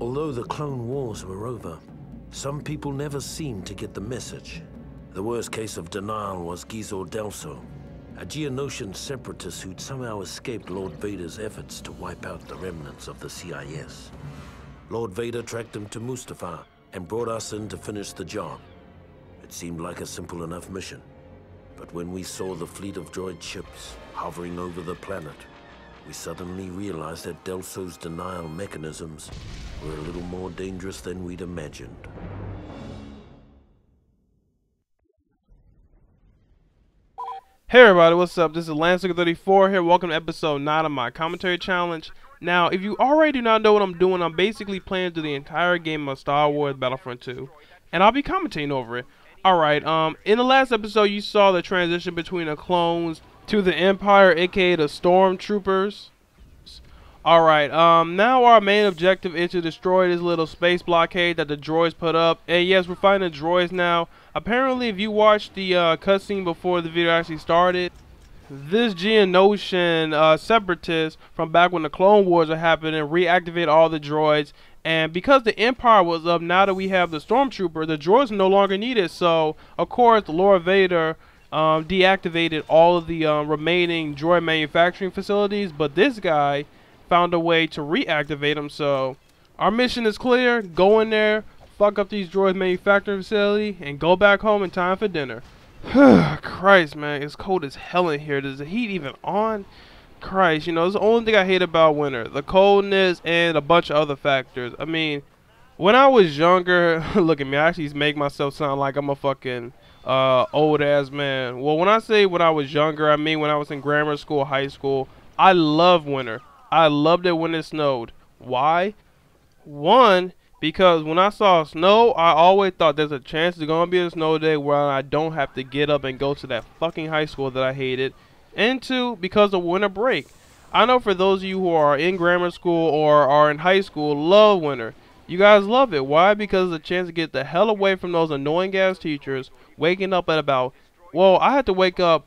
Although the Clone Wars were over, some people never seemed to get the message. The worst case of denial was Gizor Delso, a Geonosian separatist who'd somehow escaped Lord Vader's efforts to wipe out the remnants of the CIS. Lord Vader tracked him to Mustafar and brought us in to finish the job. It seemed like a simple enough mission. But when we saw the fleet of droid ships hovering over the planet, we suddenly realized that Delso's denial mechanisms were a little more dangerous than we'd imagined. Hey everybody, what's up? This is Lancer34 here. Welcome to episode 9 of my commentary challenge. Now, if you already do not know what I'm doing, I'm basically playing through the entire game of Star Wars Battlefront 2. And I'll be commentating over it. Alright, in the last episode you saw the transition between the clones to the Empire, aka the Stormtroopers. Alright, now our main objective is to destroy this little space blockade that the droids put up. And yes, we're fighting the droids now. Apparently, if you watched the cutscene before the video actually started, this Geonosian separatist from back when the Clone Wars were happening reactivated all the droids. And because the Empire was up, now that we have the Stormtrooper, the droids are no longer needed. So, of course, Lord Vader deactivated all of the remaining droid manufacturing facilities. But this guy found a way to reactivate them. So, our mission is clear. Go in there, fuck up these droids manufacturing facility, and go back home in time for dinner. Christ, man, it's cold as hell in here. Is the heat even on? Christ, you know, it's the only thing I hate about winter. The coldness and a bunch of other factors. I mean, when I was younger, look at me, I actually make myself sound like I'm a fucking old ass man. Well, when I say when I was younger, I mean when I was in grammar school, high school. I love winter. I loved it when it snowed. Why? One, because when I saw snow, I always thought there's a chance there's going to be a snow day where I don't have to get up and go to that fucking high school that I hated. And two, because of winter break. I know for those of you who are in grammar school or are in high school, love winter. You guys love it. Why? Because it's a chance to get the hell away from those annoying ass teachers, waking up at about, well, I had to wake up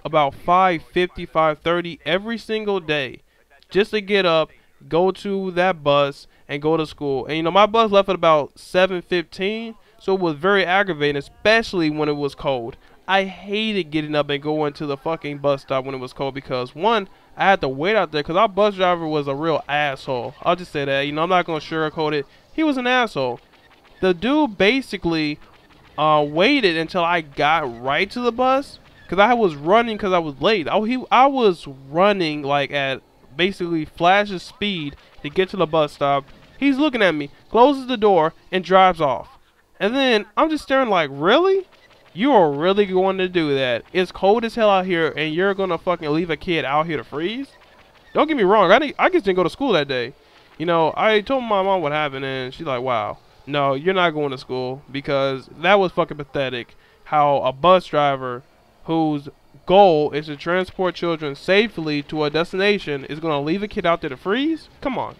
about 5:50, 5:30 every single day just to get up, go to that bus, and go to school. And you know, my bus left at about 7:15, so it was very aggravating, especially when it was cold. I hated getting up and going to the fucking bus stop when it was cold because, one, I had to wait out there because our bus driver was a real asshole. I'll just say that. You know, I'm not going to sugarcoat it. He was an asshole. The dude basically waited until I got right to the bus because I was running because I was late. I was running like at basically Flash's speed to get to the bus stop. He's looking at me, closes the door, and drives off. And then I'm just staring like, really? You are really going to do that? It's cold as hell out here, and you're going to fucking leave a kid out here to freeze? Don't get me wrong, I just didn't go to school that day. You know, I told my mom what happened, and she's like, wow, no, you're not going to school, because that was fucking pathetic. How a bus driver whose goal is to transport children safely to a destination is going to leave a kid out there to freeze? Come on.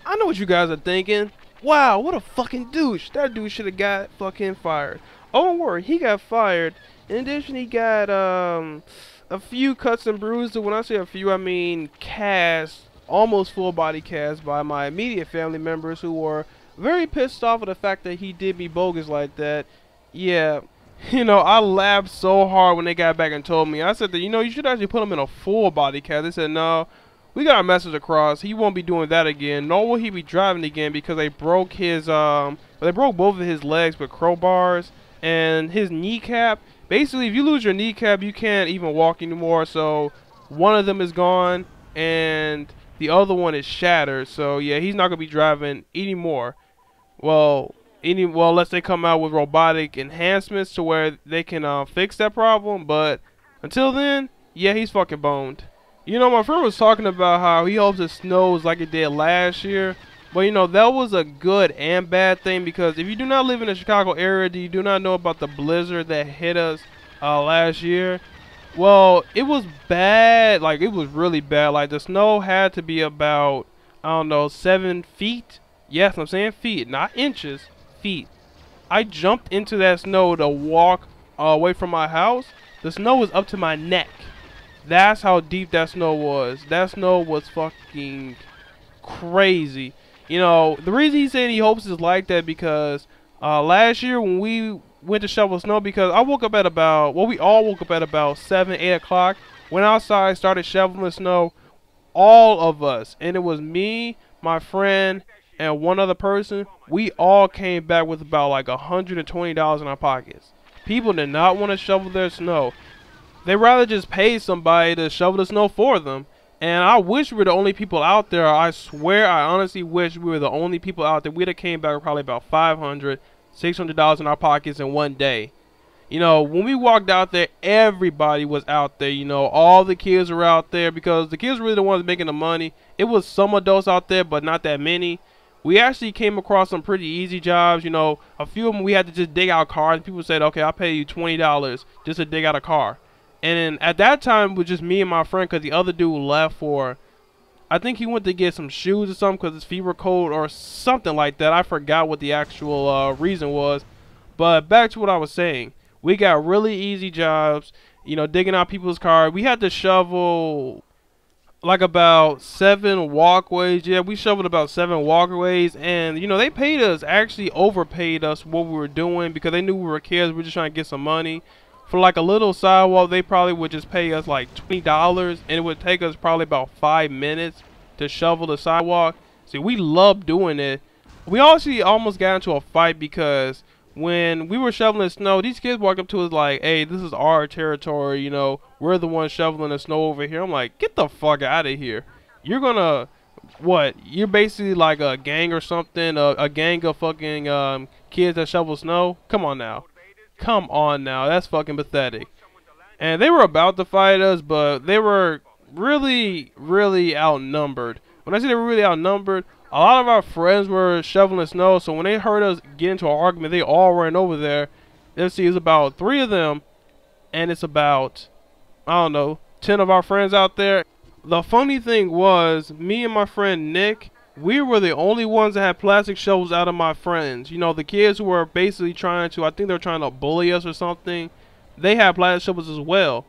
I know what you guys are thinking. Wow, what a fucking douche. That dude should have got fucking fired. Oh, don't worry, he got fired. In addition, he got a few cuts and bruises. When I say a few, I mean cast, almost full body cast by my immediate family members who were very pissed off at the fact that he did me bogus like that. Yeah, you know, I laughed so hard when they got back and told me. I said that, you know, you should actually put him in a full body cast. They said, no, we got a message across. He won't be doing that again. Nor will he be driving again because they broke his, they broke both of his legs with crowbars. And his kneecap, basically if you lose your kneecap, you can't even walk anymore. So one of them is gone and the other one is shattered. So yeah, he's not going to be driving anymore. Well, unless they come out with robotic enhancements to where they can fix that problem. But until then, yeah, he's fucking boned. You know, my friend was talking about how he hopes it snows like it did last year. But, you know, that was a good and bad thing because if you do not live in the Chicago area, you do not know about the blizzard that hit us last year. Well, it was bad. Like, it was really bad. Like, the snow had to be about, I don't know, 7 feet. Yes, I'm saying feet, not inches, feet. I jumped into that snow to walk away from my house. The snow was up to my neck. That's how deep that snow was. That snow was fucking crazy. You know, the reason he said he hopes it's like that because last year when we went to shovel snow, because I woke up at about, well, we all woke up at about 7, 8 o'clock, went outside, started shoveling snow, all of us, and it was me, my friend, and one other person. We all came back with about like $120 in our pockets. People did not want to shovel their snow. They rather just pay somebody to shovel the snow for them. And I wish we were the only people out there. I swear, I honestly wish we were the only people out there. We'd have came back with probably about $500, $600 in our pockets in one day. You know, when we walked out there, everybody was out there. You know, all the kids were out there because the kids were really the ones making the money. It was some adults out there, but not that many. We actually came across some pretty easy jobs. You know, a few of them we had to just dig out cars. People said, okay, I'll pay you $20 just to dig out a car. And at that time, it was just me and my friend because the other dude left for, I think he went to get some shoes or something because his feet were cold or something like that. I forgot what the actual reason was. But back to what I was saying. We got really easy jobs, you know, digging out people's cars. We had to shovel like about 7 walkways. Yeah, we shoveled about 7 walkways. And, you know, they paid us, actually overpaid us what we were doing because they knew we were kids. We were just trying to get some money. For like a little sidewalk, they probably would just pay us like $20, and it would take us probably about 5 minutes to shovel the sidewalk. See, we love doing it. We actually almost got into a fight because when we were shoveling snow, these kids walked up to us like, hey, this is our territory, you know, we're the ones shoveling the snow over here. I'm like, get the fuck out of here. You're gonna, what, you're basically like a gang or something, a gang of fucking kids that shovel snow? Come on now. Come on now, that's fucking pathetic. And they were about to fight us, but they were really, really outnumbered. When I say they were really outnumbered, a lot of our friends were shoveling snow, so when they heard us get into an argument, they all ran over there. Let's see, it's about 3 of them, and it's about, I don't know, 10 of our friends out there. The funny thing was, me and my friend Nick, we were the only ones that had plastic shovels out of my friends. You know, the kids who were basically trying to, I think they were trying to bully us or something, they had plastic shovels as well.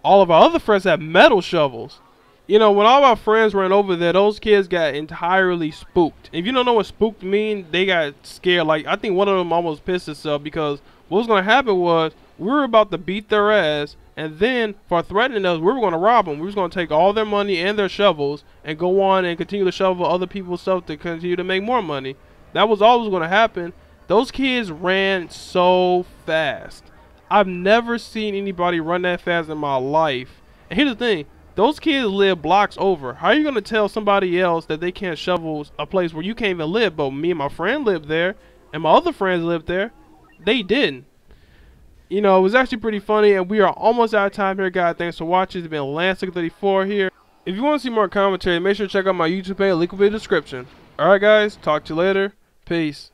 All of our other friends had metal shovels. You know, when all of our friends ran over there, those kids got entirely spooked. If you don't know what spooked mean, they got scared. Like, I think one of them almost pissed himself because what was going to happen was we were about to beat their ass. And then, for threatening us, we were going to rob them. We were going to take all their money and their shovels and go on and continue to shovel other people's stuff to continue to make more money. That was always going to happen. Those kids ran so fast. I've never seen anybody run that fast in my life. And here's the thing. Those kids live blocks over. How are you going to tell somebody else that they can't shovel a place where you can't even live? But me and my friend lived there, and my other friends lived there. They didn't. You know, it was actually pretty funny, and we are almost out of time here, guys. Thanks for watching. It's been Lance34 here. If you want to see more commentary, make sure to check out my YouTube page, link will be in the description. Alright, guys, talk to you later. Peace.